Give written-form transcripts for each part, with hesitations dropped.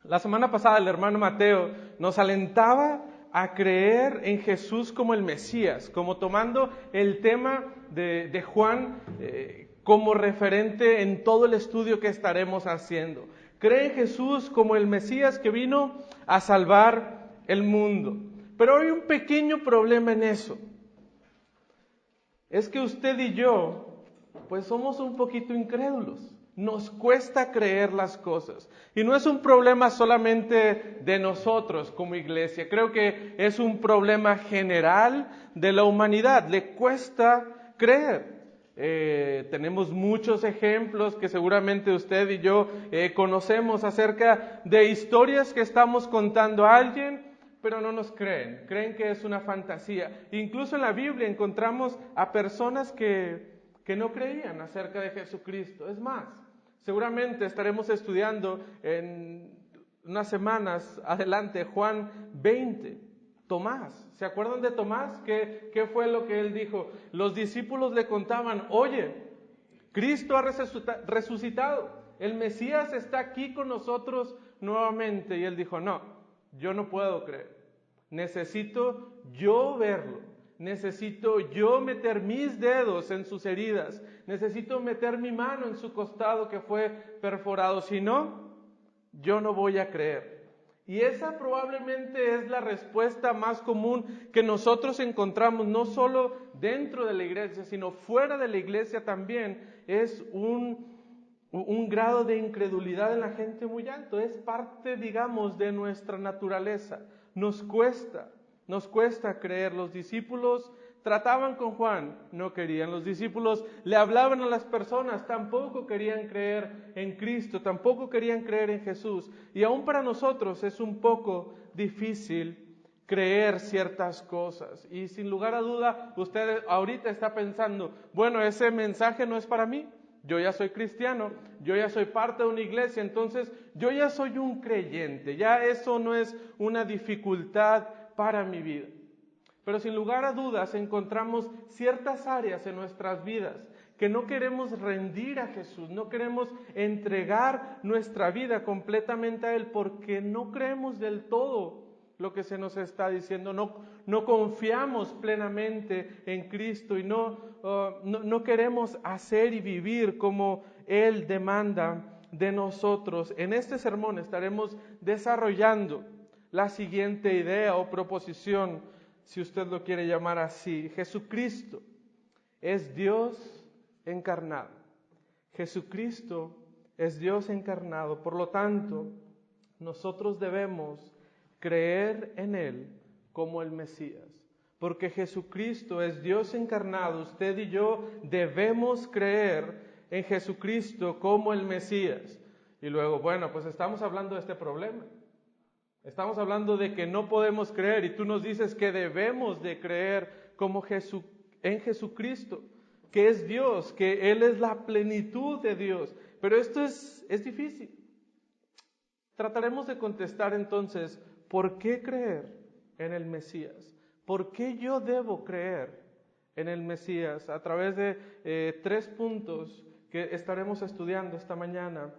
La semana pasada el hermano Mateo nos alentaba a creer en Jesús como el Mesías, como tomando el tema de Juan como referente en todo el estudio que estaremos haciendo. Cree en Jesús como el Mesías que vino a salvar el mundo. Pero hay un pequeño problema en eso. Es que usted y yo, pues somos un poquito incrédulos. Nos cuesta creer las cosas. Y no es un problema solamente de nosotros como iglesia. Creo que es un problema general de la humanidad. Le cuesta creer. Tenemos muchos ejemplos que seguramente usted y yo conocemos acerca de historias que estamos contando a alguien, pero no nos creen. Creen que es una fantasía. Incluso en la Biblia encontramos a personas que no creían acerca de Jesucristo. Es más, seguramente estaremos estudiando en unas semanas adelante Juan 20. Tomás, ¿se acuerdan de Tomás? ¿Qué fue lo que él dijo? Los discípulos le contaban, oye, Cristo ha resucitado, el Mesías está aquí con nosotros nuevamente. Y él dijo, no, yo no puedo creer, necesito yo verlo. Necesito yo meter mis dedos en sus heridas. Necesito meter mi mano en su costado que fue perforado. Si no, yo no voy a creer. Y esa probablemente es la respuesta más común que nosotros encontramos, no solo dentro de la iglesia, sino fuera de la iglesia también. Es un grado de incredulidad en la gente muy alto. Es parte, digamos, de nuestra naturaleza. Nos cuesta creer. Los discípulos trataban con Juan, no querían. Los discípulos le hablaban a las personas, tampoco querían creer en Cristo, tampoco querían creer en Jesús. Y aún para nosotros es un poco difícil creer ciertas cosas. Y sin lugar a duda, usted ahorita está pensando, bueno, ese mensaje no es para mí. Yo ya soy cristiano, yo ya soy parte de una iglesia, entonces yo ya soy un creyente. Ya eso no es una dificultad para mi vida. Pero sin lugar a dudas encontramos ciertas áreas en nuestras vidas que no queremos rendir a Jesús, no queremos entregar nuestra vida completamente a Él porque no creemos del todo lo que se nos está diciendo, no confiamos plenamente en Cristo y no queremos hacer y vivir como Él demanda de nosotros. En este sermón estaremos desarrollando la siguiente idea o proposición, si usted lo quiere llamar así. Jesucristo es Dios encarnado. Jesucristo es Dios encarnado. Por lo tanto, nosotros debemos creer en Él como el Mesías. Porque Jesucristo es Dios encarnado. Usted y yo debemos creer en Jesucristo como el Mesías. Y luego, bueno, pues estamos hablando de este problema. Estamos hablando de que no podemos creer y tú nos dices que debemos de creer como en Jesucristo, que es Dios, que Él es la plenitud de Dios. Pero esto es difícil. Trataremos de contestar entonces, ¿por qué creer en el Mesías? ¿Por qué yo debo creer en el Mesías? A través de 3 puntos que estaremos estudiando esta mañana,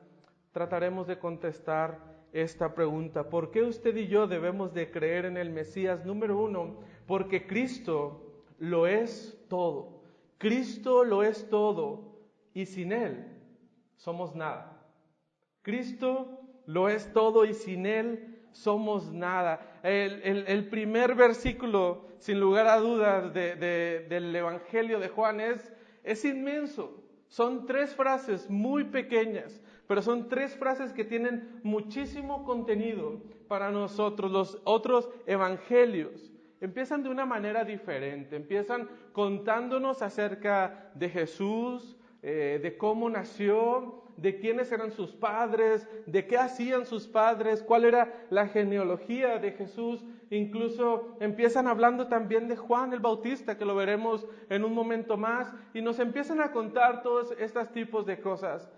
trataremos de contestar esta pregunta. ¿Por qué usted y yo debemos de creer en el Mesías? Número 1, porque Cristo lo es todo. Cristo lo es todo y sin Él somos nada. Cristo lo es todo y sin Él somos nada. El primer versículo, sin lugar a dudas, del Evangelio de Juan es inmenso. Son 3 frases muy pequeñas, pero son 3 frases que tienen muchísimo contenido para nosotros. Los otros evangelios empiezan de una manera diferente, empiezan contándonos acerca de Jesús, de cómo nació, de quiénes eran sus padres, de qué hacían sus padres, cuál era la genealogía de Jesús. Incluso empiezan hablando también de Juan el Bautista, que lo veremos en un momento más, y nos empiezan a contar todos estos tipos de cosas.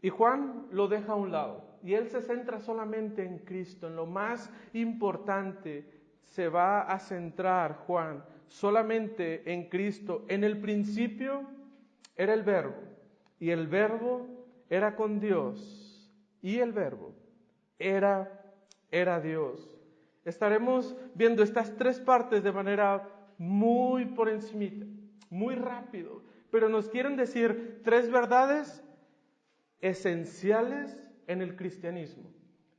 Y Juan lo deja a un lado, y él se centra solamente en Cristo, en lo más importante. Se va a centrar Juan solamente en Cristo. En el principio era el Verbo, y el Verbo era con Dios, y el Verbo era Dios. Estaremos viendo estas tres partes de manera muy por encimita, muy rápido, pero nos quieren decir tres verdades esenciales en el cristianismo.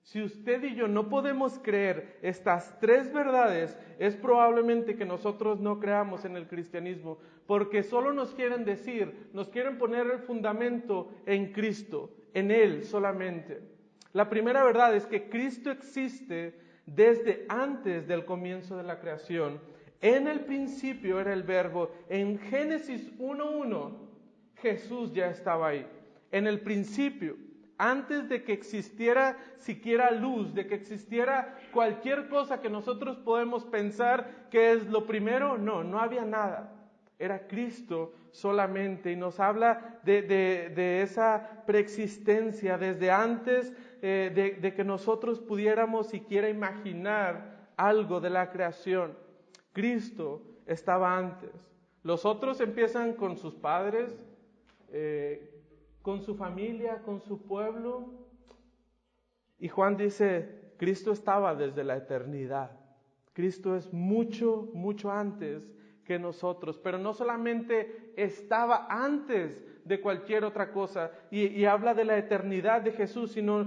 Si usted y yo no podemos creer estas tres verdades, es probablemente que nosotros no creamos en el cristianismo, porque solo nos quieren decir, nos quieren poner el fundamento en Cristo, en Él solamente. La primera verdad es que Cristo existe desde antes del comienzo de la creación. En el principio era el Verbo. En Génesis 1:1, Jesús ya estaba ahí. En el principio, antes de que existiera siquiera luz, de que existiera cualquier cosa que nosotros podemos pensar que es lo primero, no había nada. Era Cristo solamente, y nos habla de esa preexistencia desde antes de que nosotros pudiéramos siquiera imaginar algo de la creación. Cristo estaba antes. Los otros empiezan con sus padres, con su familia, con su pueblo. Y Juan dice, Cristo estaba desde la eternidad. Cristo es mucho, mucho antes que nosotros, pero no solamente estaba antes de cualquier otra cosa, y habla de la eternidad de Jesús, sino,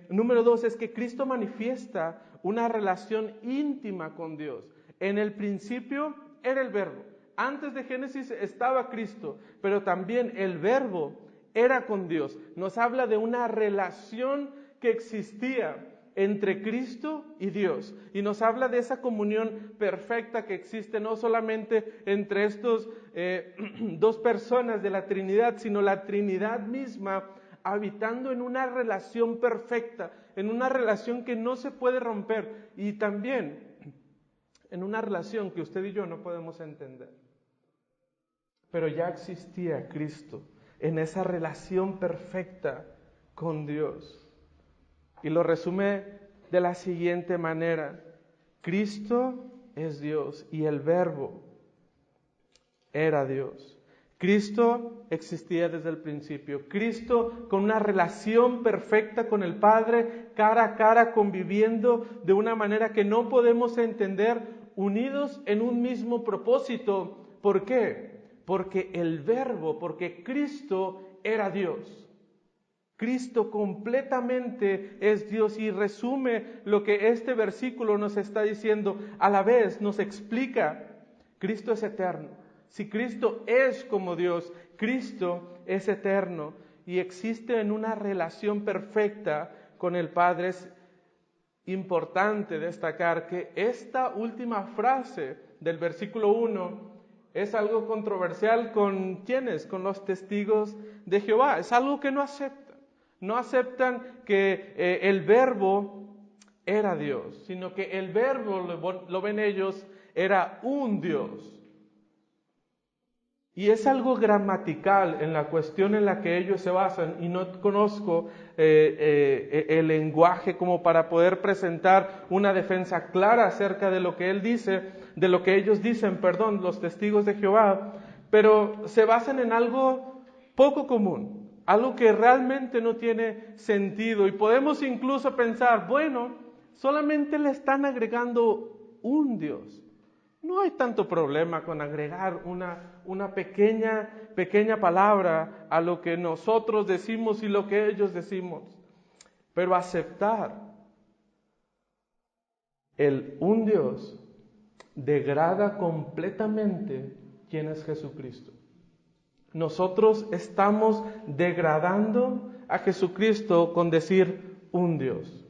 número 2, es que Cristo manifiesta una relación íntima con Dios. En el principio era el Verbo. Antes de Génesis estaba Cristo, pero también el Verbo era con Dios. Nos habla de una relación que existía entre Cristo y Dios. Y nos habla de esa comunión perfecta que existe no solamente entre estos dos personas de la Trinidad, sino la Trinidad misma habitando en una relación perfecta, en una relación que no se puede romper, y también en una relación que usted y yo no podemos entender. Pero ya existía Cristo en esa relación perfecta con Dios. Y lo resume de la siguiente manera: Cristo es Dios y el Verbo era Dios. Cristo existía desde el principio. Cristo con una relación perfecta con el Padre, cara a cara, conviviendo de una manera que no podemos entender, unidos en un mismo propósito. ¿Por qué? Porque el Verbo, porque Cristo era Dios. Cristo completamente es Dios, y resume lo que este versículo nos está diciendo. A la vez nos explica, Cristo es eterno. Si Cristo es como Dios, Cristo es eterno y existe en una relación perfecta con el Padre. Es importante destacar que esta última frase del versículo 1 es algo controversial con ¿quiénes? Con los testigos de Jehová. Es algo que no aceptan. No aceptan que el Verbo era Dios, sino que el Verbo, lo ven ellos, era un Dios. Y es algo gramatical en la cuestión en la que ellos se basan, y no conozco el lenguaje como para poder presentar una defensa clara acerca de lo que él dice, de lo que ellos dicen, los testigos de Jehová, pero se basan en algo poco común, algo que realmente no tiene sentido, y podemos incluso pensar, bueno, solamente le están agregando un Dios. No hay tanto problema con agregar una pequeña palabra a lo que nosotros decimos y lo que ellos decimos. Pero aceptar el un Dios degrada completamente quién es Jesucristo. Nosotros estamos degradando a Jesucristo con decir un Dios.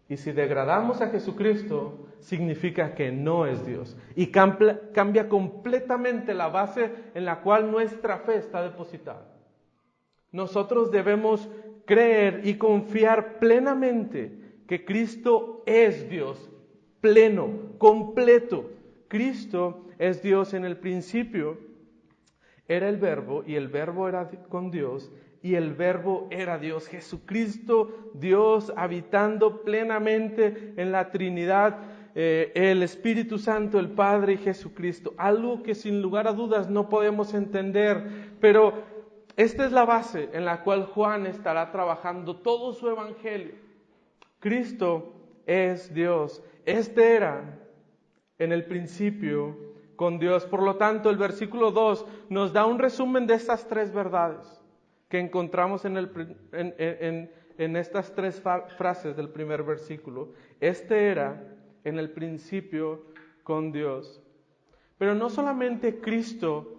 Y si degradamos a Jesucristo, significa que no es Dios. Y cambia completamente la base en la cual nuestra fe está depositada. Nosotros debemos creer y confiar plenamente que Cristo es Dios, pleno, completo. Cristo es Dios. En el principio era el Verbo, y el Verbo era con Dios, y el Verbo era Dios. Jesucristo, Dios, habitando plenamente en la Trinidad, el Espíritu Santo, el Padre y Jesucristo. Algo que sin lugar a dudas no podemos entender, pero esta es la base en la cual Juan estará trabajando todo su evangelio. Cristo es Dios. Este era en el principio con Dios. Por lo tanto, el versículo 2 nos da un resumen de estas tres verdades que encontramos en estas tres frases del primer versículo. Este era en el principio con Dios. Pero no solamente Cristo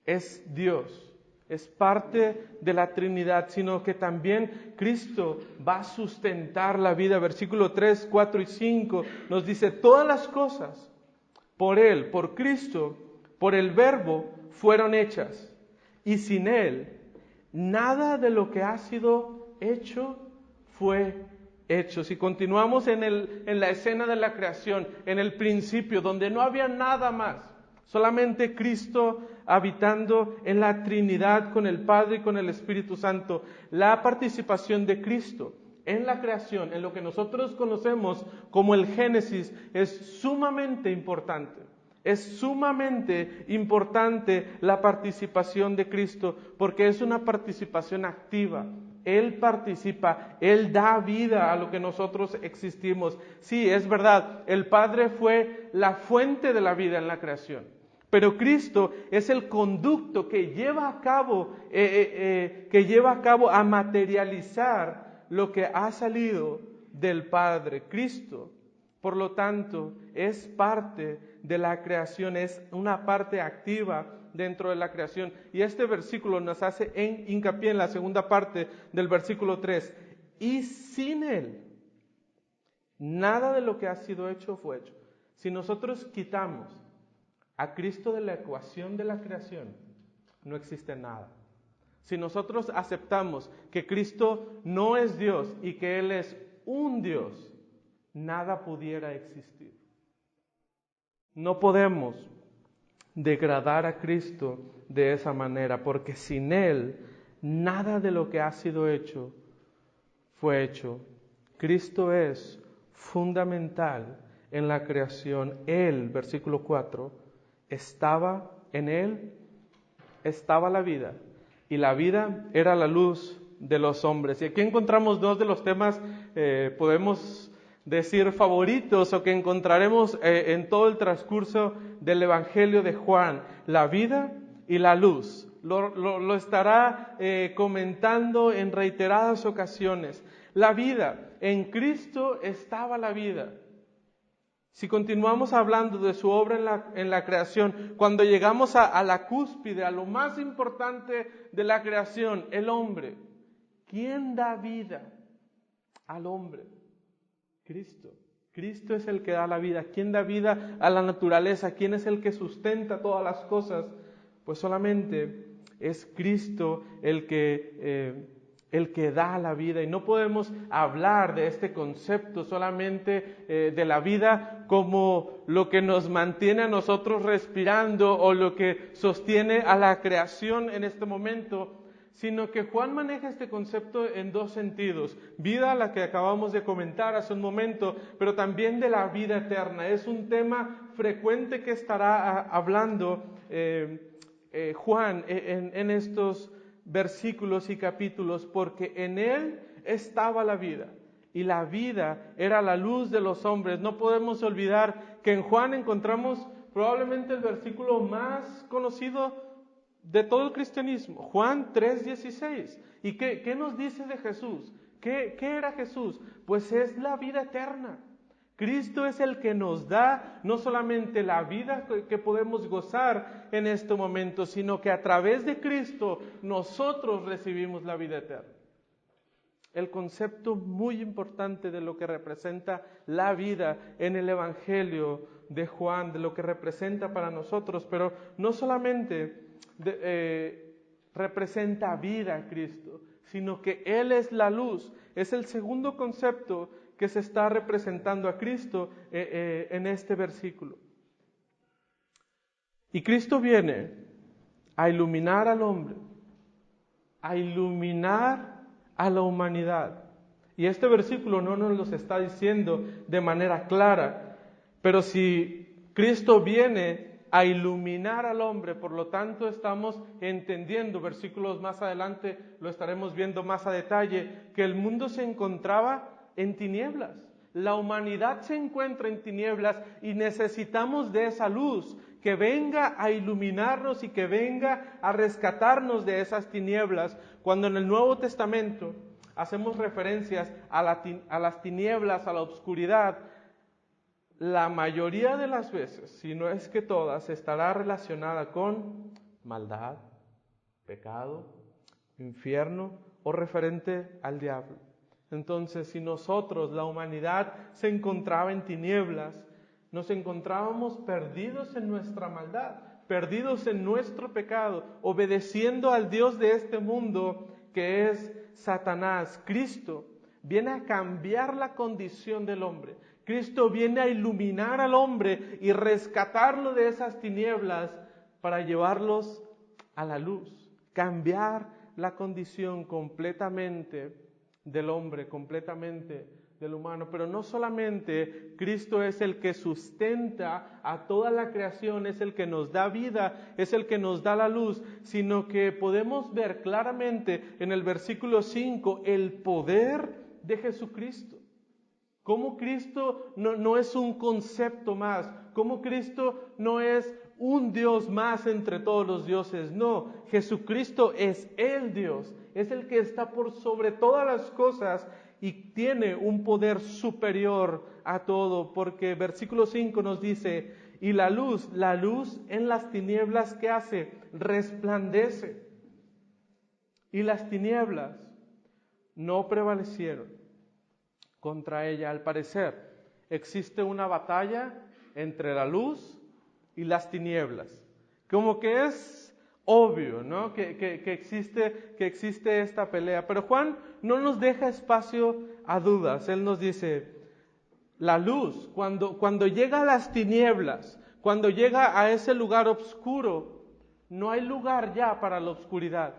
es Dios, es parte de la Trinidad, sino que también Cristo va a sustentar la vida. Versículo 3, 4 y 5 nos dice: todas las cosas por Él, por Cristo, por el Verbo, fueron hechas, y sin Él, nada de lo que ha sido hecho fue hecho. Si continuamos en la escena de la creación, en el principio, donde no había nada más, solamente Cristo habitando en la Trinidad con el Padre y con el Espíritu Santo, la participación de Cristo en la creación, en lo que nosotros conocemos como el Génesis, es sumamente importante. Es sumamente importante la participación de Cristo, porque es una participación activa. Él participa, Él da vida a lo que nosotros existimos. Sí, es verdad, el Padre fue la fuente de la vida en la creación, pero Cristo es el conducto que lleva a cabo a materializar lo que ha salido del Padre. Cristo, por lo tanto, es parte de la creación, es una parte activa dentro de la creación. Y este versículo nos hace hincapié en la segunda parte del versículo 3. Y sin Él, nada de lo que ha sido hecho fue hecho. Si nosotros quitamos a Cristo de la ecuación de la creación, no existe nada. Si nosotros aceptamos que Cristo no es Dios y que Él es un Dios, nada pudiera existir. No podemos degradar a Cristo de esa manera, porque sin Él, nada de lo que ha sido hecho fue hecho. Cristo es fundamental en la creación. Él, versículo 4, estaba en Él, estaba la vida, y la vida era la luz de los hombres. Y aquí encontramos dos de los temas, podemos decir favoritos, o que encontraremos en todo el transcurso del Evangelio de Juan: la vida y la luz. Lo estará comentando en reiteradas ocasiones. La vida, en Cristo estaba la vida. Si continuamos hablando de su obra en la creación, cuando llegamos a la cúspide, a lo más importante de la creación, el hombre, ¿quién da vida al hombre? Cristo. Cristo es el que da la vida. ¿Quién da vida a la naturaleza? ¿Quién es el que sustenta todas las cosas? Pues solamente es Cristo el que da la vida. Y no podemos hablar de este concepto solamente de la vida como lo que nos mantiene a nosotros respirando o lo que sostiene a la creación en este momento, sino que Juan maneja este concepto en dos sentidos: vida, la que acabamos de comentar hace un momento, pero también de la vida eterna. Es un tema frecuente que estará hablando Juan en estos versículos y capítulos, porque en Él estaba la vida, y la vida era la luz de los hombres. No podemos olvidar que en Juan encontramos probablemente el versículo más conocido de todo el cristianismo, Juan 3:16. ¿Y qué nos dice de Jesús? ¿Qué era Jesús? Pues es la vida eterna. Cristo es el que nos da no solamente la vida que podemos gozar en este momento, sino que a través de Cristo nosotros recibimos la vida eterna. El concepto muy importante de lo que representa la vida en el Evangelio de Juan, de lo que representa para nosotros, pero no solamente representa vida a Cristo, sino que Él es la luz. Es el segundo concepto que se está representando a Cristo en este versículo. Y Cristo viene a iluminar al hombre, a iluminar a la humanidad. Y este versículo no nos lo está diciendo de manera clara, pero si Cristo viene a iluminar al hombre. Por lo tanto, estamos entendiendo, versículos más adelante lo estaremos viendo más a detalle, que el mundo se encontraba en tinieblas. La humanidad se encuentra en tinieblas y necesitamos de esa luz que venga a iluminarnos y que venga a rescatarnos de esas tinieblas. Cuando en el Nuevo Testamento hacemos referencias a las tinieblas, a la oscuridad, la mayoría de las veces, si no es que todas, estará relacionada con maldad, pecado, infierno o referente al diablo. Entonces, si nosotros, la humanidad, se encontraba en tinieblas, nos encontrábamos perdidos en nuestra maldad, perdidos en nuestro pecado, obedeciendo al Dios de este mundo que es Satanás. Cristo viene a cambiar la condición del hombre. Cristo viene a iluminar al hombre y rescatarlo de esas tinieblas para llevarlos a la luz, cambiar la condición completamente del hombre, completamente del humano. Pero no solamente Cristo es el que sustenta a toda la creación, es el que nos da vida, es el que nos da la luz, sino que podemos ver claramente en el versículo 5 el poder de Jesucristo. Cómo Cristo no es un concepto más, cómo Cristo no es un Dios más entre todos los dioses. No, Jesucristo es el Dios, es el que está por sobre todas las cosas y tiene un poder superior a todo, porque versículo 5 nos dice, y la luz en las tinieblas, ¿qué hace? Resplandece. Y las tinieblas no prevalecieron contra ella. Al parecer, existe una batalla entre la luz y las tinieblas. Como que es obvio, ¿no? Que existe esta pelea. Pero Juan no nos deja espacio a dudas. Él nos dice, la luz, cuando llega a las tinieblas, cuando llega a ese lugar oscuro, no hay lugar ya para la oscuridad,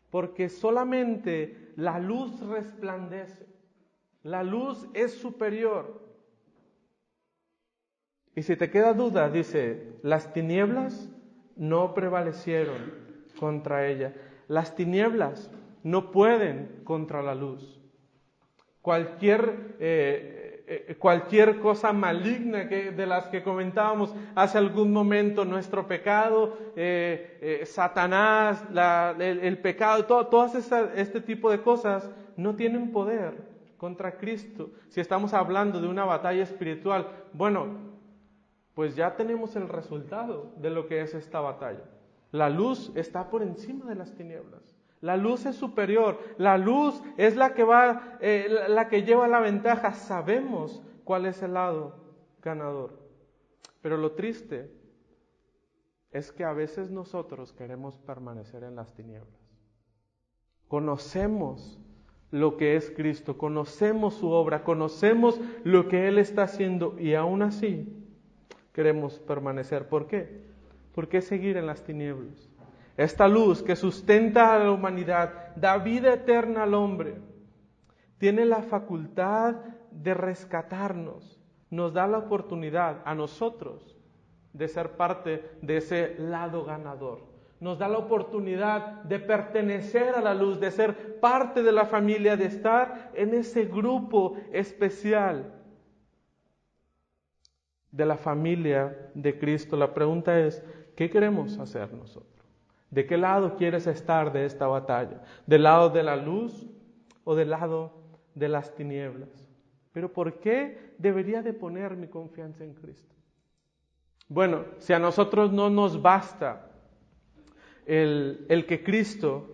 porque solamente la luz resplandece. La luz es superior. Y si te queda duda, dice, las tinieblas no prevalecieron contra ella. Las tinieblas no pueden contra la luz. Cualquier cosa maligna de las que comentábamos hace algún momento, nuestro pecado, Satanás, el pecado, todas este tipo de cosas no tienen poder contra Cristo. Si estamos hablando de una batalla espiritual, bueno, pues ya tenemos el resultado de lo que es esta batalla. La luz está por encima de las tinieblas. La luz es superior. La luz es la que lleva la ventaja. Sabemos cuál es el lado ganador. Pero lo triste es que a veces nosotros queremos permanecer en las tinieblas. Conocemos lo que es Cristo, conocemos su obra, conocemos lo que Él está haciendo y aún así queremos permanecer. ¿Por qué? ¿Por qué seguir en las tinieblas? Esta luz que sustenta a la humanidad, da vida eterna al hombre, tiene la facultad de rescatarnos, nos da la oportunidad a nosotros de ser parte de ese lado ganador. Nos da la oportunidad de pertenecer a la luz, de ser parte de la familia, de estar en ese grupo especial de la familia de Cristo. La pregunta es, ¿qué queremos hacer nosotros? ¿De qué lado quieres estar de esta batalla? ¿Del lado de la luz o del lado de las tinieblas? Pero ¿por qué debería de poner mi confianza en Cristo? Bueno, si a nosotros no nos basta el que Cristo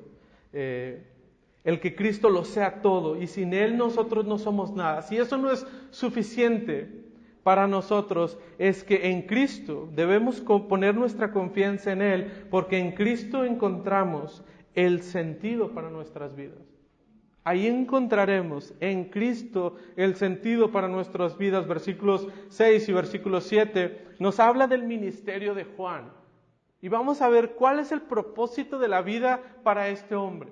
lo sea todo y sin Él nosotros no somos nada, si eso no es suficiente para nosotros, es que en Cristo debemos poner nuestra confianza en Él, porque en Cristo encontramos el sentido para nuestras vidas. Ahí encontraremos en Cristo el sentido para nuestras vidas. Versículos 6 y versículo 7 nos habla del ministerio de Juan. Y vamos a ver cuál es el propósito de la vida para este hombre.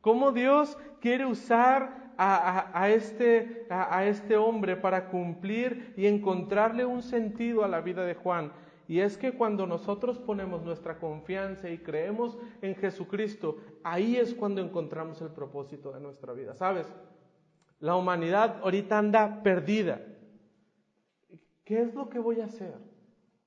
Cómo Dios quiere usar a este hombre para cumplir y encontrarle un sentido a la vida de Juan. y es que cuando nosotros ponemos nuestra confianza y creemos en Jesucristo, ahí es cuando encontramos el propósito de nuestra vida. ¿Sabes? La humanidad ahorita anda perdida. ¿Qué es lo que voy a hacer?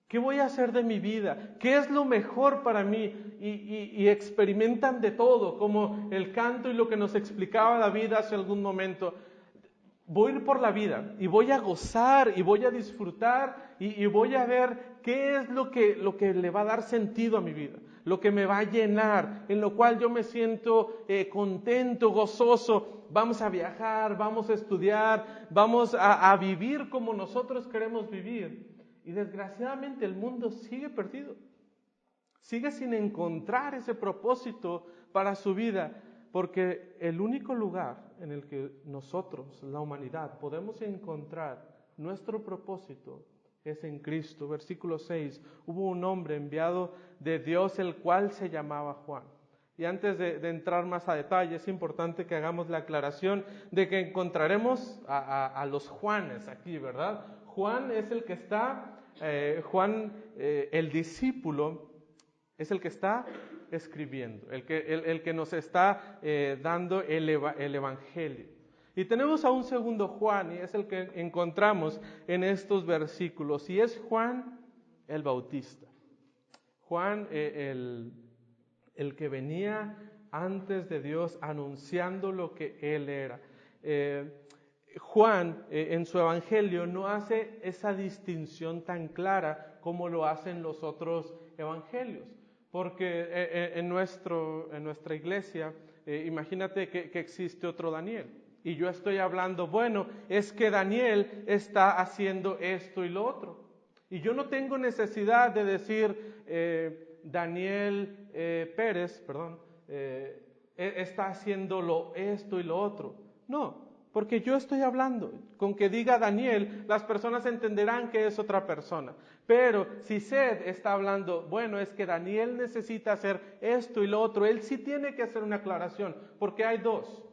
¿Qué voy a hacer de mi vida? ¿Qué es lo mejor para mí? Y experimentan de todo, como el canto y lo que nos explicaba David hace algún momento. Voy a ir por la vida y voy a gozar y voy a disfrutar y voy a ver qué es lo que le va a dar sentido a mi vida, lo que me va a llenar, en lo cual yo me siento contento, gozoso. Vamos a viajar, vamos a estudiar, vamos a vivir como nosotros queremos vivir. Y desgraciadamente el mundo sigue perdido, sigue sin encontrar ese propósito para su vida, porque el único lugar en el que nosotros, la humanidad, podemos encontrar nuestro propósito es en Cristo. Versículo 6, hubo un hombre enviado de Dios, el cual se llamaba Juan. Y antes de entrar más a detalle, es importante que hagamos la aclaración de que encontraremos a los Juanes aquí, ¿verdad? Juan es el que está, el discípulo, es el que está escribiendo, el que nos está dando el Evangelio. Y tenemos a un segundo Juan, y es el que encontramos en estos versículos, y es Juan el Bautista. Juan, el que venía antes de Dios anunciando lo que Él era. Juan, en su Evangelio, no hace esa distinción tan clara como lo hacen los otros Evangelios. Porque en nuestra iglesia, imagínate que existe otro Daniel. Y yo estoy hablando, bueno, es que Daniel está haciendo esto y lo otro. Y yo no tengo necesidad de decir, Daniel Pérez, está haciendo esto y lo otro. No, porque yo estoy hablando. Con que diga Daniel, las personas entenderán que es otra persona. Pero si Sed está hablando, bueno, es que Daniel necesita hacer esto y lo otro, él sí tiene que hacer una aclaración, porque hay dos.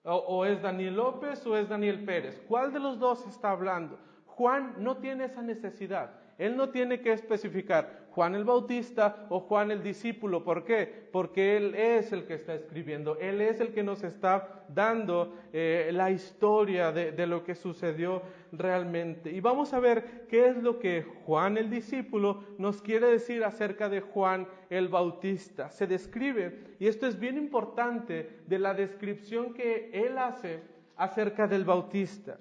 O es Daniel López o es Daniel Pérez. ¿Cuál de los dos está hablando? Juan no tiene esa necesidad. Él no tiene que especificar Juan el Bautista o Juan el discípulo. ¿Por qué? Porque él es el que está escribiendo. Él es el que nos está dando la historia de lo que sucedió realmente. Y vamos a ver qué es lo que Juan el discípulo nos quiere decir acerca de Juan el Bautista. Se describe, y esto es bien importante, de la descripción que él hace acerca del Bautista.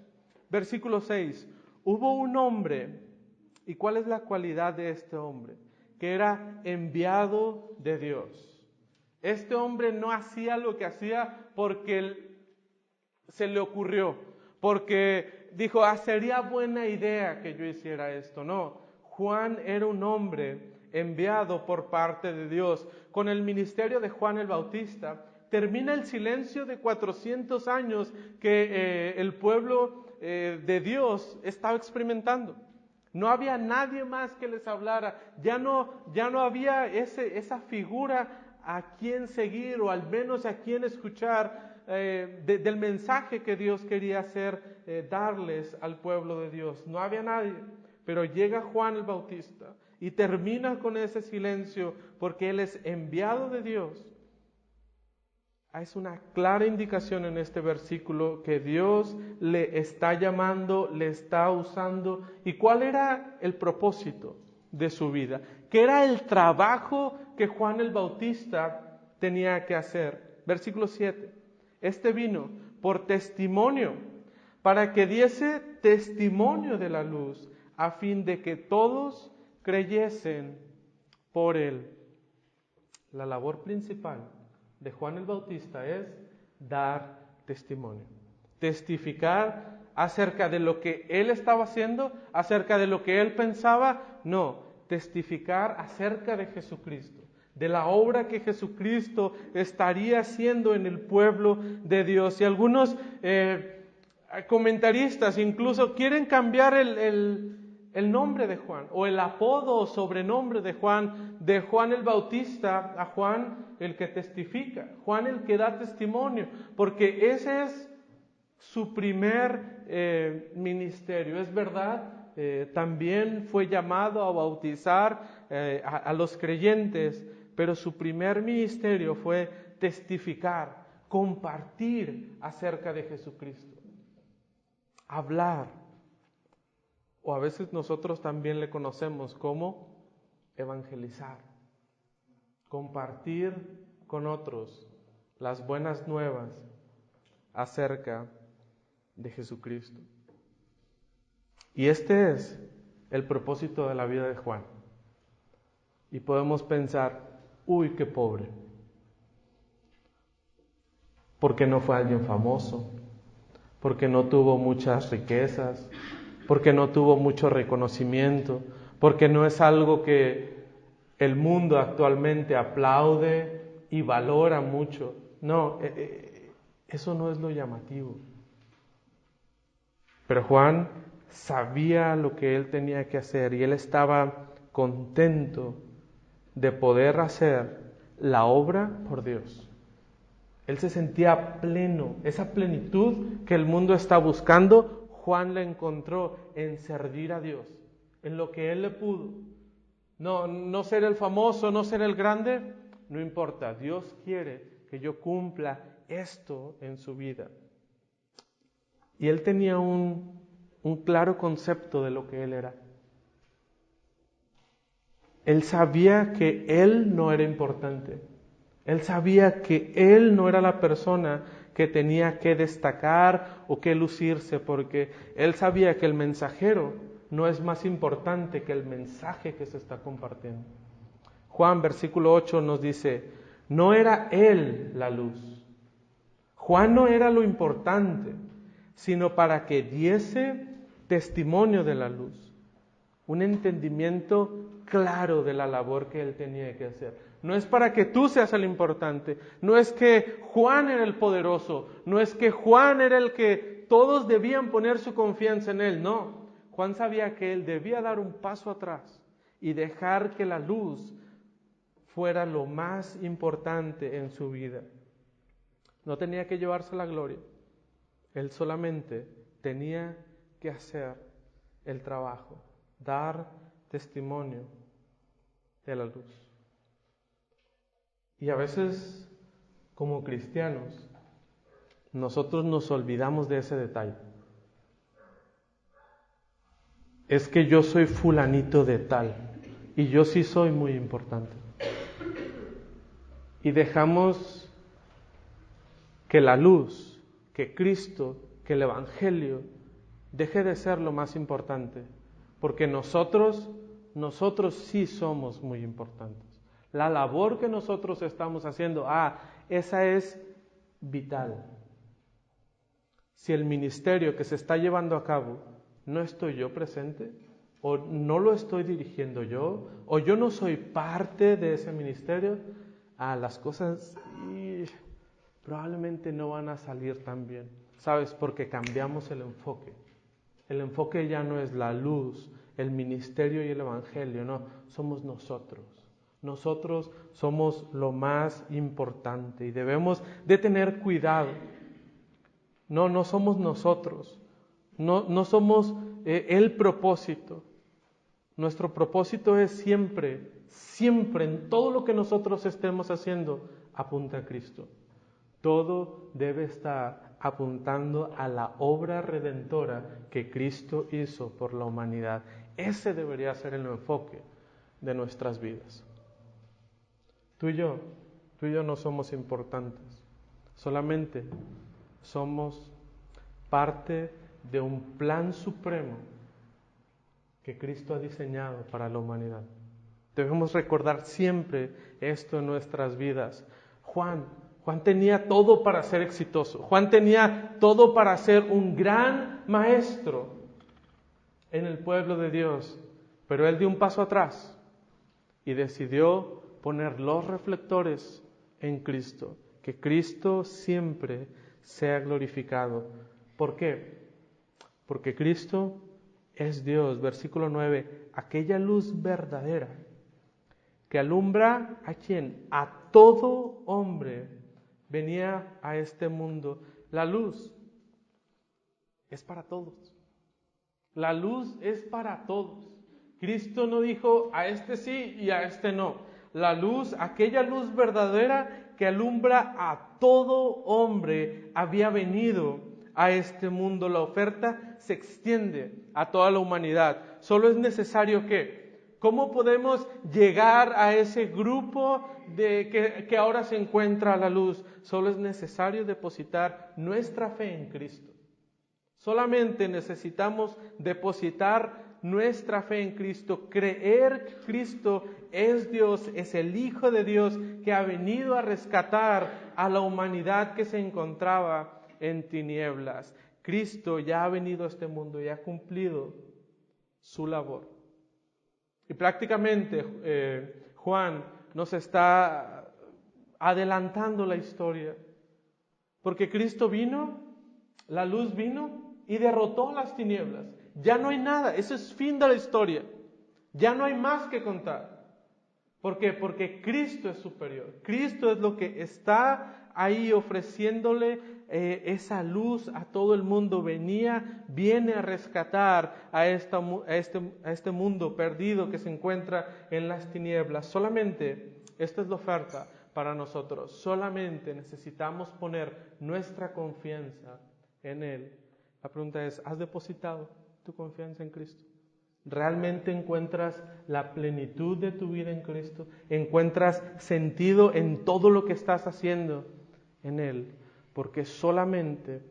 Versículo 6. Hubo un hombre. ¿Y cuál es la cualidad de este hombre? Que era enviado de Dios. Este hombre no hacía lo que hacía porque se le ocurrió, porque dijo, sería buena idea que yo hiciera esto. No, Juan era un hombre enviado por parte de Dios. Con el ministerio de Juan el Bautista, termina el silencio de 400 años que el pueblo de Dios estaba experimentando. No había nadie más que les hablara, ya no había esa figura a quien seguir o al menos a quien escuchar del mensaje que Dios quería darles al pueblo de Dios. No había nadie, pero llega Juan el Bautista y termina con ese silencio porque él es enviado de Dios. Es una clara indicación en este versículo que Dios le está llamando, le está usando. ¿Y cuál era el propósito de su vida? ¿Qué era el trabajo que Juan el Bautista tenía que hacer? Versículo 7. Este vino por testimonio, para que diese testimonio de la luz, a fin de que todos creyesen por él. La labor principal de Juan el Bautista es dar testimonio, testificar acerca de lo que él estaba haciendo, acerca de lo que él pensaba, no, testificar acerca de Jesucristo, de la obra que Jesucristo estaría haciendo en el pueblo de Dios. Y algunos comentaristas incluso quieren cambiar el nombre de Juan, o el apodo o sobrenombre de Juan el Bautista a Juan el que testifica, Juan el que da testimonio, porque ese es su primer ministerio. Es verdad, también fue llamado a bautizar a los creyentes, pero su primer ministerio fue testificar, compartir acerca de Jesucristo, hablar. O a veces nosotros también le conocemos como evangelizar, compartir con otros las buenas nuevas acerca de Jesucristo. Y este es el propósito de la vida de Juan. Y podemos pensar, uy, qué pobre, porque no fue alguien famoso, porque no tuvo muchas riquezas, porque no tuvo mucho reconocimiento, porque no es algo que el mundo actualmente aplaude y valora mucho. No, eso no es lo llamativo. Pero Juan sabía lo que él tenía que hacer y él estaba contento de poder hacer la obra por Dios. Él se sentía pleno, esa plenitud que el mundo está buscando, Juan la encontró en servir a Dios, en lo que él le pudo. No ser el famoso, no ser el grande, no importa. Dios quiere que yo cumpla esto en su vida. Y él tenía un claro concepto de lo que él era. Él sabía que él no era importante. Él sabía que él no era la persona que tenía que destacar o que lucirse, porque él sabía que el mensajero no es más importante que el mensaje que se está compartiendo. Juan, versículo 8, nos dice, no era él la luz. Juan no era lo importante, sino para que diese testimonio de la luz. Un entendimiento claro de la labor que él tenía que hacer. No es para que tú seas el importante, no es que Juan era el poderoso, no es que Juan era el que todos debían poner su confianza en él, no. Juan sabía que él debía dar un paso atrás y dejar que la luz fuera lo más importante en su vida. No tenía que llevarse la gloria, él solamente tenía que hacer el trabajo, dar testimonio de la luz. Y a veces, como cristianos, nosotros nos olvidamos de ese detalle. Es que yo soy fulanito de tal, y yo sí soy muy importante. Y dejamos que la luz, que Cristo, que el Evangelio, deje de ser lo más importante, porque nosotros sí somos muy importantes. La labor que nosotros estamos haciendo, esa es vital. Si el ministerio que se está llevando a cabo no estoy yo presente, o no lo estoy dirigiendo yo, o yo no soy parte de ese ministerio, las cosas probablemente no van a salir tan bien. ¿Sabes? Porque cambiamos el enfoque. El enfoque ya no es la luz, el ministerio y el evangelio, no, somos nosotros. Nosotros somos lo más importante y debemos de tener cuidado. No somos nosotros, no somos el propósito. Nuestro propósito es siempre en todo lo que nosotros estemos haciendo, apunta a Cristo. Todo debe estar apuntando a la obra redentora que Cristo hizo por la humanidad. Ese debería ser el enfoque de nuestras vidas. Tú y yo no somos importantes, solamente somos parte de un plan supremo que Cristo ha diseñado para la humanidad. Debemos recordar siempre esto en nuestras vidas. Juan tenía todo para ser exitoso. Juan tenía todo para ser un gran maestro en el pueblo de Dios, pero él dio un paso atrás y decidió poner los reflectores en Cristo, que Cristo siempre sea glorificado. ¿Por qué? Porque Cristo es Dios, versículo 9, aquella luz verdadera que alumbra ¿a quién? A todo hombre venía a este mundo. La luz es para todos. La luz es para todos. Cristo no dijo a este sí y a este no. La luz, aquella luz verdadera que alumbra a todo hombre, había venido a este mundo. La oferta se extiende a toda la humanidad. Solo es necesario que, ¿cómo podemos llegar a ese grupo que ahora se encuentra a la luz? Solo es necesario depositar nuestra fe en Cristo. Solamente necesitamos depositar nuestra fe en Cristo, creer que Cristo es Dios, es el Hijo de Dios que ha venido a rescatar a la humanidad que se encontraba en tinieblas. Cristo ya ha venido a este mundo y ha cumplido su labor. Y prácticamente Juan nos está adelantando la historia, porque Cristo vino, la luz vino y derrotó las tinieblas. Ya no hay nada, ese es fin de la historia. Ya no hay más que contar. ¿Por qué? Porque Cristo es superior. Cristo es lo que está ahí ofreciéndole esa luz a todo el mundo. Viene a rescatar a este mundo perdido que se encuentra en las tinieblas. Solamente, esta es la oferta para nosotros. Solamente necesitamos poner nuestra confianza en Él. La pregunta es, ¿has depositado tu confianza en Cristo? ¿Realmente encuentras la plenitud de tu vida en Cristo? ¿Encuentras sentido en todo lo que estás haciendo en Él? Porque solamente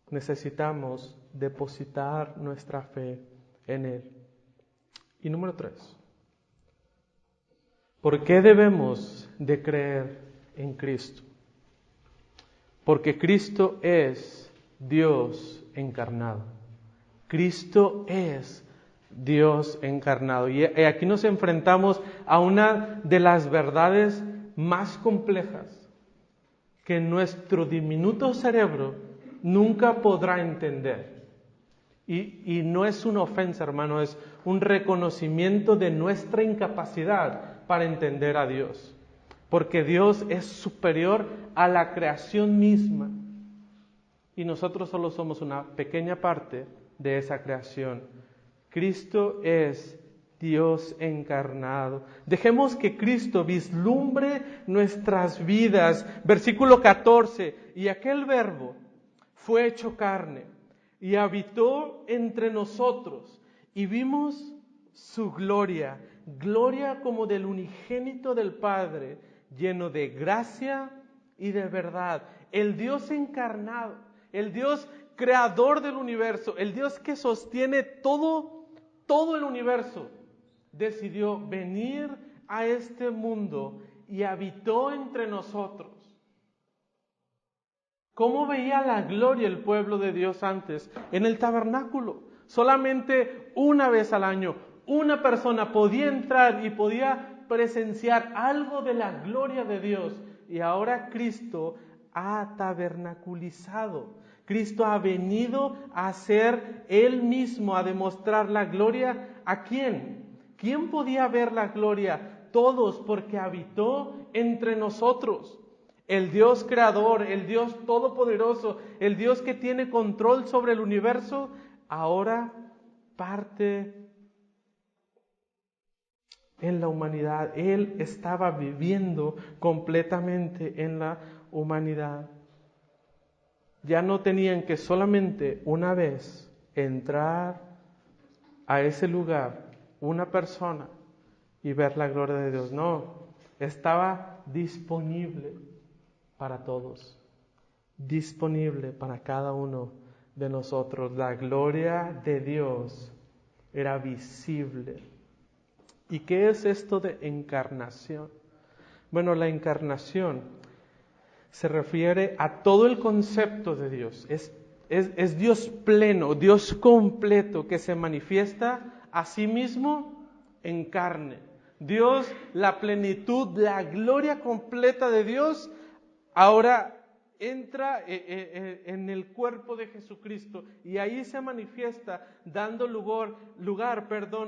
necesitamos depositar nuestra fe en Él. Y número 3, ¿por qué debemos de creer en Cristo? Porque Cristo es Dios encarnado. Cristo es Dios encarnado. Y aquí nos enfrentamos a una de las verdades más complejas que nuestro diminuto cerebro nunca podrá entender. Y no es una ofensa, hermano, es un reconocimiento de nuestra incapacidad para entender a Dios. Porque Dios es superior a la creación misma. Y nosotros solo somos una pequeña parte de esa creación. Cristo es Dios encarnado. Dejemos que Cristo vislumbre nuestras vidas. Versículo 14. Y aquel verbo fue hecho carne y habitó entre nosotros y vimos su gloria, gloria como del unigénito del Padre, lleno de gracia y de verdad. El Dios encarnado, el Dios creador del universo, el Dios que sostiene todo el universo, decidió venir a este mundo y habitó entre nosotros. ¿Cómo veía la gloria el pueblo de Dios antes? En el tabernáculo. Solamente una vez al año, una persona podía entrar y podía presenciar algo de la gloria de Dios. Y ahora Cristo ha tabernaculizado. Cristo ha venido a ser Él mismo, a demostrar la gloria. ¿A quién? ¿Quién podía ver la gloria? Todos, porque habitó entre nosotros. El Dios creador, el Dios todopoderoso, el Dios que tiene control sobre el universo, ahora parte en la humanidad. Él estaba viviendo completamente en la humanidad. Ya no tenían que solamente una vez entrar a ese lugar una persona y ver la gloria de Dios. No, estaba disponible para todos, disponible para cada uno de nosotros. La gloria de Dios era visible. ¿Y qué es esto de encarnación? Bueno, la encarnación se refiere a todo el concepto de Dios. Es Dios pleno, Dios completo, que se manifiesta a sí mismo en carne. Dios, la plenitud, la gloria completa de Dios, ahora entra en el cuerpo de Jesucristo y ahí se manifiesta dando lugar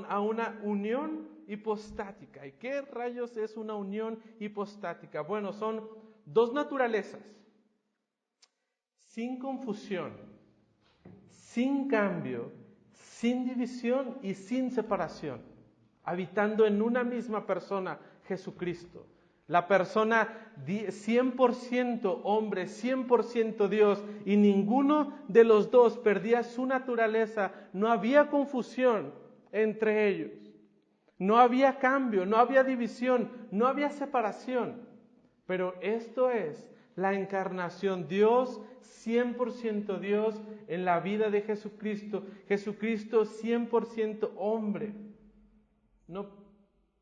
a una unión hipostática. ¿Y qué rayos es una unión hipostática? Bueno, son dos naturalezas, sin confusión, sin cambio, sin división y sin separación, habitando en una misma persona, Jesucristo. La persona 100% hombre, 100% Dios, y ninguno de los dos perdía su naturaleza. No había confusión entre ellos. No había cambio, no había división, no había separación. Pero esto es la encarnación, Dios 100% Dios en la vida de Jesucristo. Jesucristo 100% hombre.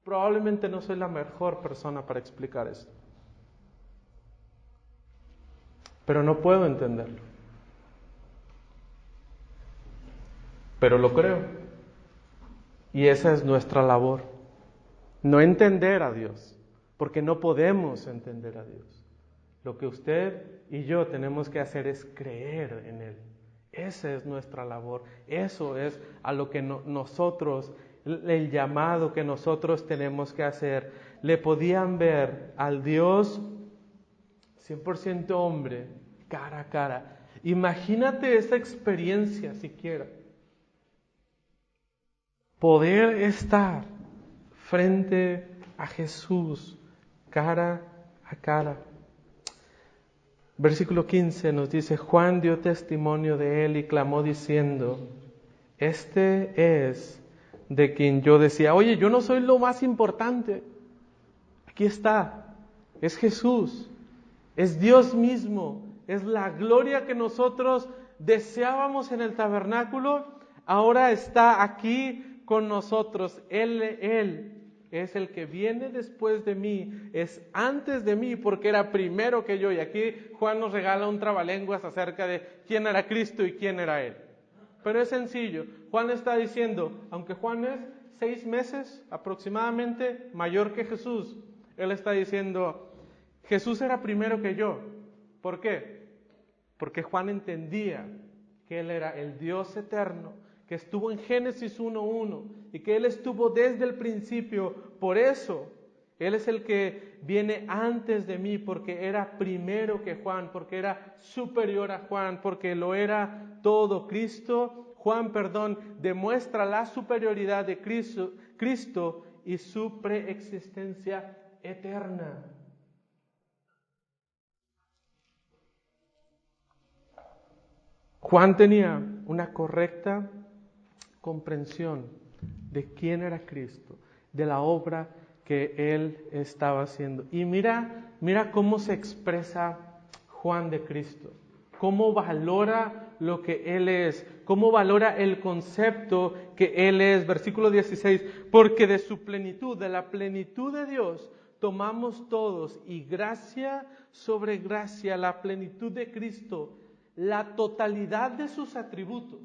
Probablemente no soy la mejor persona para explicar esto, pero no puedo entenderlo. Pero lo creo. Y esa es nuestra labor. No entender a Dios, porque no podemos entender a Dios. Lo que usted y yo tenemos que hacer es creer en Él. Esa es nuestra labor. Eso es a lo que nosotros, el llamado que nosotros tenemos que hacer. Le podían ver al Dios 100% hombre, cara a cara. Imagínate esa experiencia siquiera. Poder estar frente a Jesús, cara a cara. Versículo 15 nos dice, Juan dio testimonio de él y clamó diciendo, este es de quien yo decía, oye, yo no soy lo más importante. Aquí está, es Jesús, es Dios mismo, es la gloria que nosotros deseábamos en el tabernáculo, ahora está aquí con nosotros. Él es el que viene después de mí, es antes de mí porque era primero que yo. Y aquí Juan nos regala un trabalenguas acerca de quién era Cristo y quién era Él. Pero es sencillo, Juan está diciendo, aunque Juan es 6 meses aproximadamente mayor que Jesús, él está diciendo, Jesús era primero que yo. ¿Por qué? Porque Juan entendía que Él era el Dios eterno, que estuvo en Génesis 1:1 y que Él estuvo desde el principio. Por eso, Él es el que viene antes de mí, porque era primero que Juan, porque era superior a Juan, porque lo era todo. Juan, demuestra la superioridad de Cristo y su preexistencia eterna. Juan tenía una correcta comprensión de quién era Cristo, de la obra que Él estaba haciendo. Y mira cómo se expresa Juan de Cristo, cómo valora lo que Él es, cómo valora el concepto que Él es. Versículo 16, porque de su plenitud, de la plenitud de Dios, tomamos todos, y gracia sobre gracia, la plenitud de Cristo, la totalidad de sus atributos,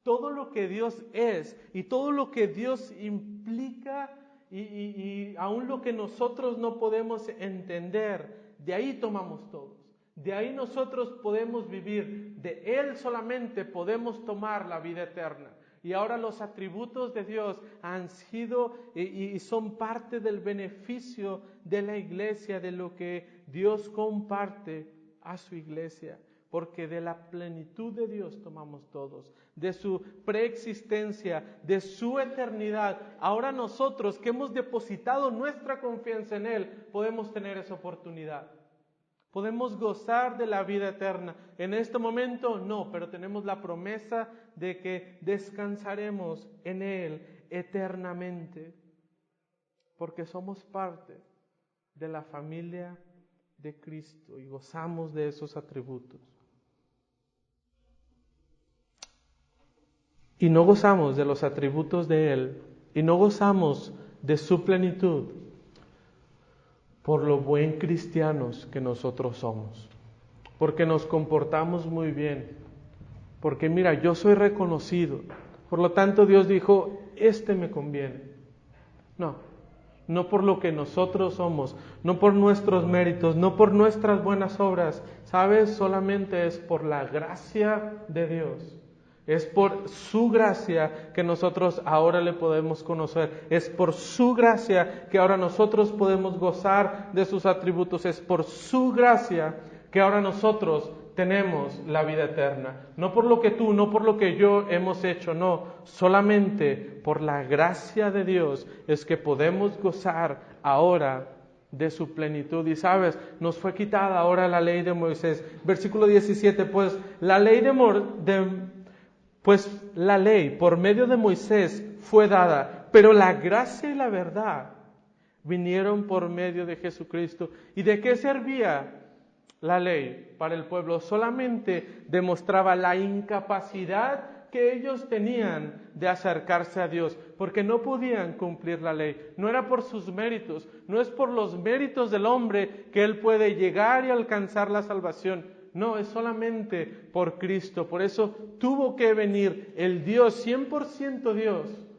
todo lo que Dios es y todo lo que Dios implica y aún lo que nosotros no podemos entender, de ahí tomamos todos. De ahí nosotros podemos vivir, de Él solamente podemos tomar la vida eterna. Y ahora los atributos de Dios han sido y son parte del beneficio de la iglesia, de lo que Dios comparte a su iglesia. Porque de la plenitud de Dios tomamos todos, de su preexistencia, de su eternidad. Ahora nosotros que hemos depositado nuestra confianza en Él, podemos tener esa oportunidad. Podemos gozar de la vida eterna. En este momento no, pero tenemos la promesa de que descansaremos en Él eternamente. Porque somos parte de la familia de Cristo y gozamos de esos atributos. Y no gozamos de los atributos de Él, y no gozamos de su plenitud por lo buen cristianos que nosotros somos, porque nos comportamos muy bien, porque mira, yo soy reconocido, por lo tanto Dios dijo, este me conviene. No por lo que nosotros somos, no por nuestros méritos, no por nuestras buenas obras, ¿sabes? Solamente es por la gracia de Dios. Es por su gracia que nosotros ahora le podemos conocer. Es por su gracia que ahora nosotros podemos gozar de sus atributos. Es por su gracia que ahora nosotros tenemos la vida eterna. No por lo que tú, no por lo que yo hemos hecho, no. Solamente por la gracia de Dios es que podemos gozar ahora de su plenitud. Y sabes, nos fue quitada ahora la ley de Moisés. Versículo 17, pues la ley por medio de Moisés fue dada, pero la gracia y la verdad vinieron por medio de Jesucristo. ¿Y de qué servía la ley para el pueblo? Solamente demostraba la incapacidad que ellos tenían de acercarse a Dios, porque no podían cumplir la ley. No era por sus méritos, no es por los méritos del hombre que él puede llegar y alcanzar la salvación. No, es solamente por Cristo. Por eso tuvo que venir el Dios, 100% Dios,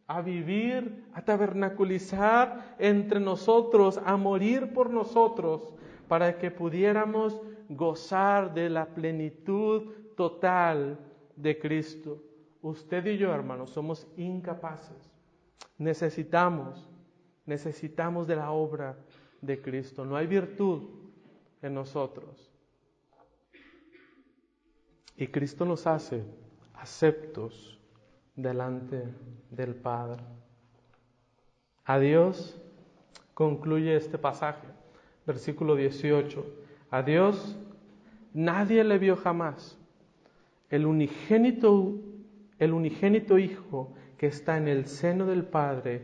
a vivir, a tabernaculizar entre nosotros, a morir por nosotros, para que pudiéramos gozar de la plenitud total de Cristo. Usted y yo, hermanos, somos incapaces. Necesitamos de la obra de Cristo. No hay virtud en nosotros. Y Cristo nos hace aceptos delante del Padre. A Dios concluye este pasaje, versículo 18. A Dios nadie le vio jamás. El unigénito Hijo que está en el seno del Padre,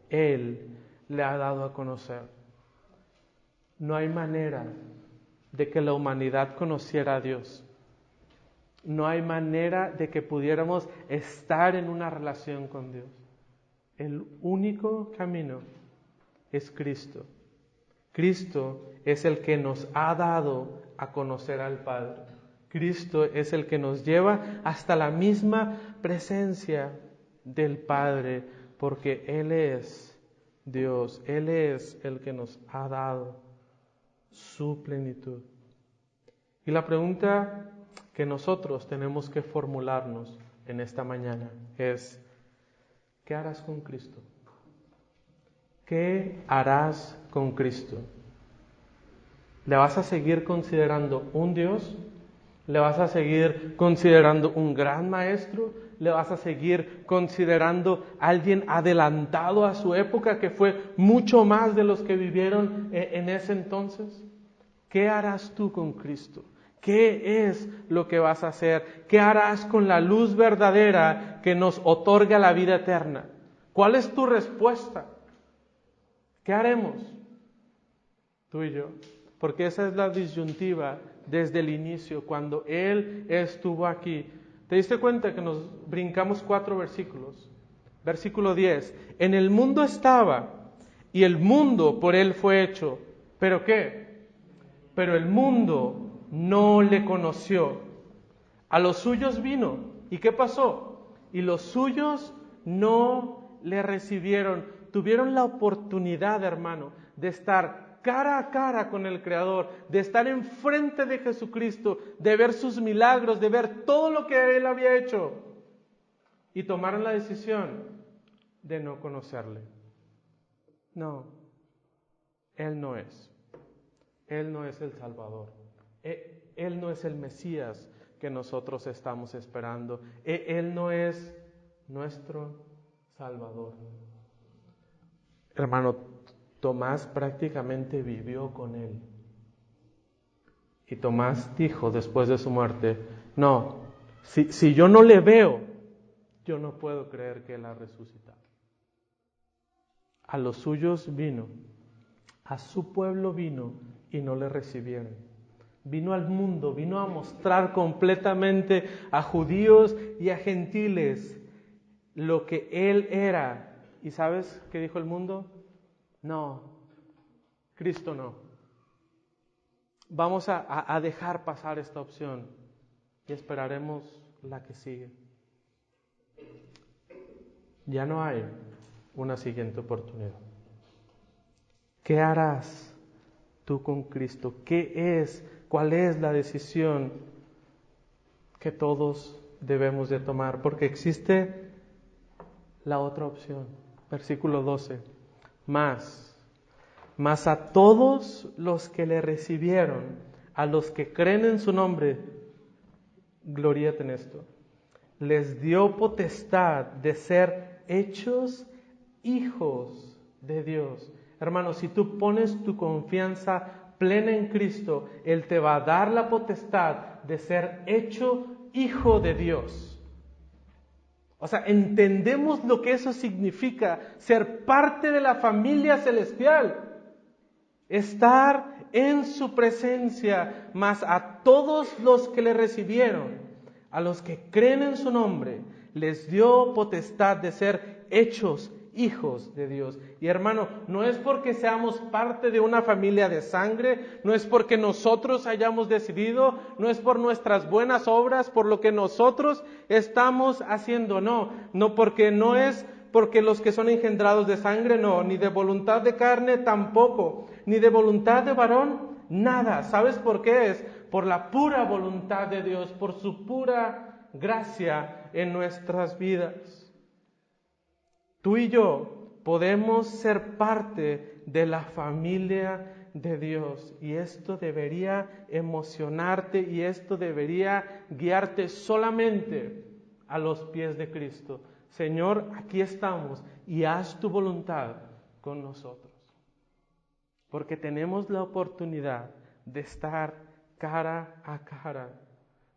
Él le ha dado a conocer. No hay manera de que la humanidad conociera a Dios. No hay manera de que pudiéramos estar en una relación con Dios. El único camino es Cristo. Cristo es el que nos ha dado a conocer al Padre. Cristo es el que nos lleva hasta la misma presencia del Padre, porque Él es Dios. Él es el que nos ha dado su plenitud. Y la pregunta que nosotros tenemos que formularnos en esta mañana es: ¿qué harás con Cristo? ¿Qué harás con Cristo? ¿Le vas a seguir considerando un Dios? ¿Le vas a seguir considerando un gran maestro? ¿Le vas a seguir considerando alguien adelantado a su época, que fue mucho más de los que vivieron en ese entonces? ¿Qué harás tú con Cristo? ¿Qué es lo que vas a hacer? ¿Qué harás con la luz verdadera que nos otorga la vida eterna? ¿Cuál es tu respuesta? ¿Qué haremos? Tú y yo. Porque esa es la disyuntiva desde el inicio, cuando Él estuvo aquí. ¿Te diste cuenta que nos brincamos 4 versículos? Versículo 10. En el mundo estaba, y el mundo por Él fue hecho. ¿Pero qué? Pero el mundo no le conoció. A los suyos vino. ¿Y qué pasó? Y los suyos no le recibieron. Tuvieron la oportunidad, hermano, de estar cara a cara con el Creador, de estar enfrente de Jesucristo, de ver sus milagros, de ver todo lo que Él había hecho. Y tomaron la decisión de no conocerle. No, Él no es. Él no es el Salvador. Él no es el Mesías que nosotros estamos esperando. Él no es nuestro Salvador. Hermano, Tomás prácticamente vivió con Él. Y Tomás dijo después de su muerte: no, si yo no le veo, yo no puedo creer que Él ha resucitado. A los suyos vino, a su pueblo vino y no le recibieron. Vino al mundo, vino a mostrar completamente a judíos y a gentiles lo que Él era. ¿Y sabes qué dijo el mundo? No, Cristo no. Vamos a dejar pasar esta opción y esperaremos la que sigue. Ya no hay una siguiente oportunidad. ¿Qué harás tú con Cristo? ¿Cuál es la decisión que todos debemos de tomar? Porque existe la otra opción. Versículo 12. Mas a todos los que le recibieron, a los que creen en su nombre, gloríate en esto, les dio potestad de ser hechos hijos de Dios. Hermano, si tú pones tu confianza plena en Cristo, Él te va a dar la potestad de ser hecho hijo de Dios. O sea, entendemos lo que eso significa, ser parte de la familia celestial, estar en su presencia, mas a todos los que le recibieron, a los que creen en su nombre, les dio potestad de ser hechos hijos de Dios. Y hermano, no es porque seamos parte de una familia de sangre, no es porque nosotros hayamos decidido, no es por nuestras buenas obras, por lo que nosotros estamos haciendo, no porque no es porque los que son engendrados de sangre, no, ni de voluntad de carne tampoco, ni de voluntad de varón, nada. ¿Sabes por qué es? Por la pura voluntad de Dios, por su pura gracia en nuestras vidas. Tú y yo podemos ser parte de la familia de Dios y esto debería emocionarte y esto debería guiarte solamente a los pies de Cristo. Señor, aquí estamos y haz tu voluntad con nosotros. Porque tenemos la oportunidad de estar cara a cara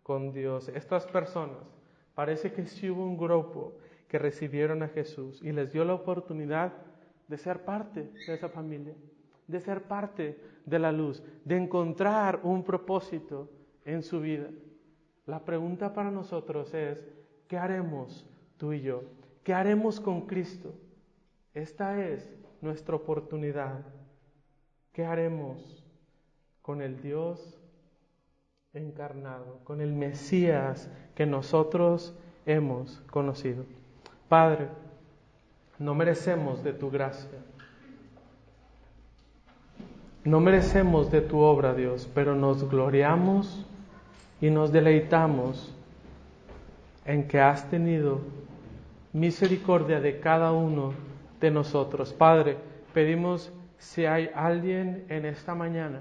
con Dios. Estas personas, parece que sí hubo un grupo que recibieron a Jesús y les dio la oportunidad de ser parte de esa familia, de ser parte de la luz, de encontrar un propósito en su vida. La pregunta para nosotros es, ¿qué haremos tú y yo? ¿Qué haremos con Cristo? Esta es nuestra oportunidad. ¿Qué haremos con el Dios encarnado, con el Mesías que nosotros hemos conocido? Padre, no merecemos de tu gracia, no merecemos de tu obra, Dios, pero nos gloriamos y nos deleitamos en que has tenido misericordia de cada uno de nosotros. Padre, pedimos si hay alguien en esta mañana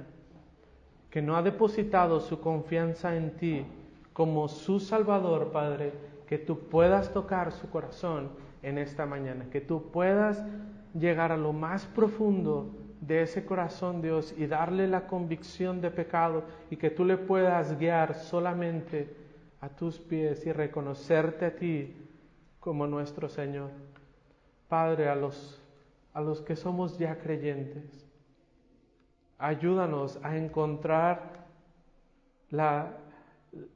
que no ha depositado su confianza en ti como su Salvador, Padre, que tú puedas tocar su corazón en esta mañana, que tú puedas llegar a lo más profundo de ese corazón, Dios, y darle la convicción de pecado y que tú le puedas guiar solamente a tus pies y reconocerte a ti como nuestro Señor. Padre, a los que somos ya creyentes, ayúdanos a encontrar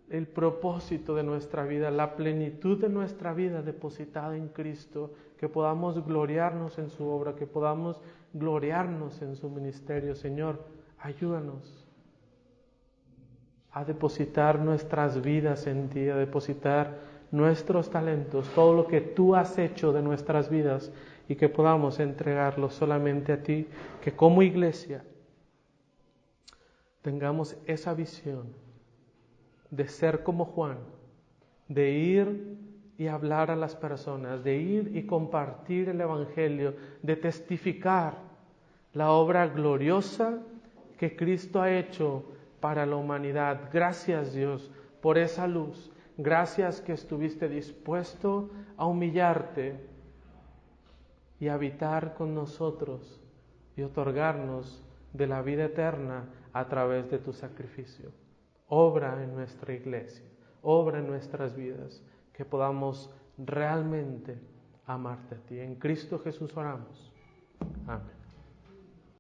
el propósito de nuestra vida, la plenitud de nuestra vida depositada en Cristo, que podamos gloriarnos en su obra, que podamos gloriarnos en su ministerio. Señor, ayúdanos a depositar nuestras vidas en ti, a depositar nuestros talentos, todo lo que tú has hecho de nuestras vidas y que podamos entregarlo solamente a ti, que como iglesia tengamos esa visión de ser como Juan, de ir y hablar a las personas, de ir y compartir el Evangelio, de testificar la obra gloriosa que Cristo ha hecho para la humanidad. Gracias, Dios, por esa luz. Gracias que estuviste dispuesto a humillarte y habitar con nosotros y otorgarnos de la vida eterna a través de tu sacrificio. Obra en nuestra iglesia, obra en nuestras vidas, que podamos realmente amarte a ti. En Cristo Jesús oramos. Amén.